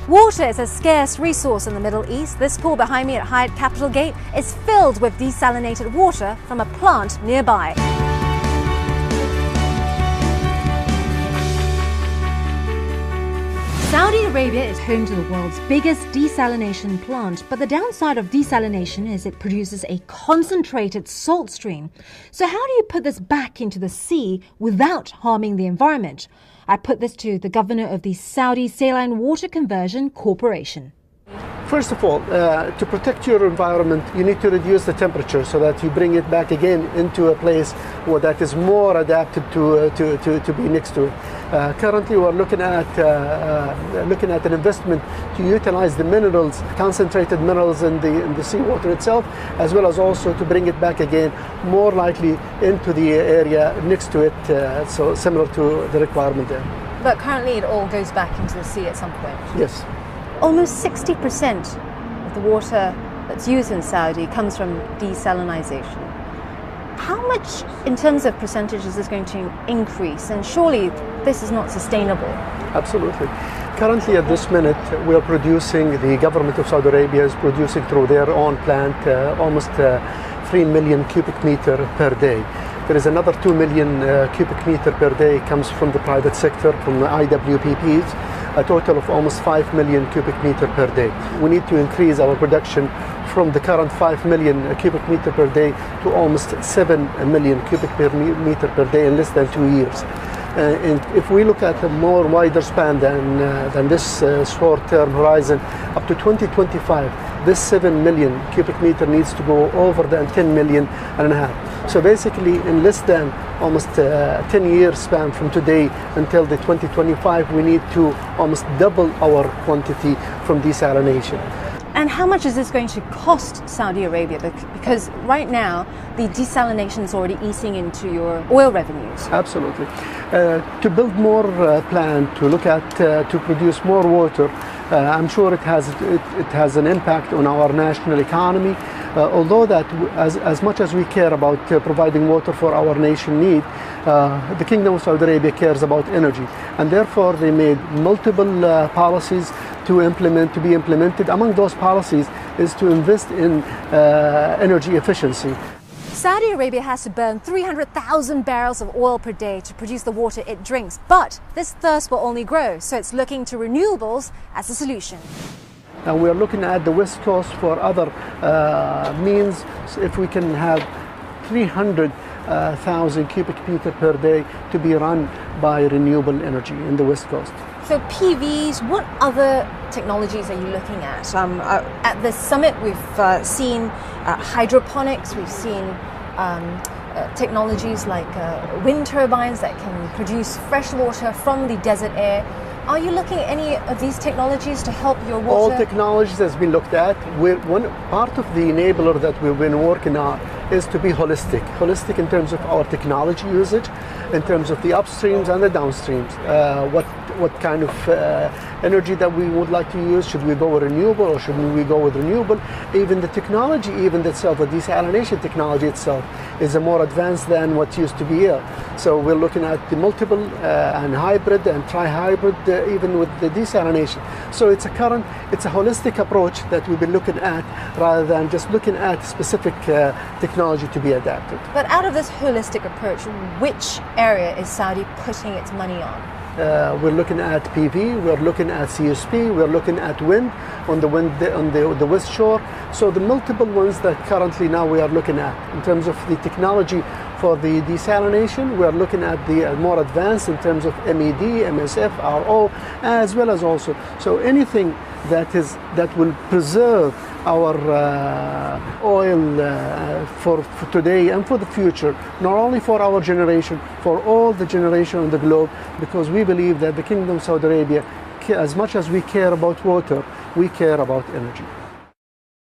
Water is a scarce resource in the Middle East. This pool behind me at Hyatt Capital Gate is filled with desalinated water from a plant nearby. Saudi Arabia is home to the world's biggest desalination plant, but the downside of desalination is it produces a concentrated salt stream. So how do you put this back into the sea without harming the environment? I put this to the governor of the Saudi Saline Water Conversion Corporation. First of all, to protect your environment, you need to reduce the temperature so that you bring it back again into a place where that is more adapted to be next to it. Currently, we're looking at an investment to utilize the minerals, concentrated minerals in the seawater itself, as well as also to bring it back again, more likely into the area next to it, so similar to the requirement there. But currently, it all goes back into the sea at some point. Yes. Almost 60% of the water that's used in Saudi comes from desalinization. How much, in terms of percentage, is this going to increase? And surely this is not sustainable. Absolutely. Currently, at this minute, we are producing, the government of Saudi Arabia is producing through their own plant almost 3 million cubic meter per day. There is another 2 million cubic meter per day comes from the private sector, from the IWPPs, a total of almost 5 million cubic meter per day. We need to increase our production from the current 5 million cubic meter per day to almost 7 million cubic meter per day in less than 2 years. And if we look at a more wider span than this short-term horizon, up to 2025, this 7 million cubic meter needs to go over than 10 million and a half. So basically, in less than almost 10-year span from today until the 2025, we need to almost double our quantity from desalination. And how much is this going to cost Saudi Arabia? Because right now, the desalination is already eating into your oil revenues. Absolutely. To build more plant, to look at, to produce more water, I'm sure it has an impact on our national economy. Although that as much as we care about providing water for our nation need, the Kingdom of Saudi Arabia cares about energy, and therefore they made multiple policies to be implemented. Among those policies is to invest in energy efficiency. Saudi Arabia has to burn 300,000 barrels of oil per day to produce the water it drinks, but this thirst will only grow, so it's looking to renewables as a solution. And we are looking at the West Coast for other means. So if we can have 300,000 cubic meter per day to be run by renewable energy in the West Coast. So PVs, what other technologies are you looking at? At the summit, we've seen hydroponics, we've seen technologies like wind turbines that can produce fresh water from the desert air. Are you looking at any of these technologies to help your water? All technologies has been looked at. One part of the enabler that we've been working on is to be holistic. Holistic in terms of our technology usage, in terms of the upstreams and the downstreams. What kind of energy that we would like to use? Should we go with renewable or should we go with renewable? Even the technology, even itself, the desalination technology itself is more advanced than what used to be here. So we're looking at the multiple and hybrid and tri-hybrid even with the desalination. So it's a holistic approach that we've been looking at rather than just looking at specific technology to be adapted. But out of this holistic approach, which area is Saudi putting its money on? We're looking at PV, we're looking at CSP, we're looking at wind on the west shore. So the multiple ones that currently now we are looking at. In terms of the technology for the desalination, we are looking at the more advanced in terms of MED, MSF, RO, as well as also. So anything that will preserve our oil for today and for the future, not only for our generation, for all the generation on the globe, because we believe that the Kingdom of Saudi Arabia, as much as we care about water, we care about energy.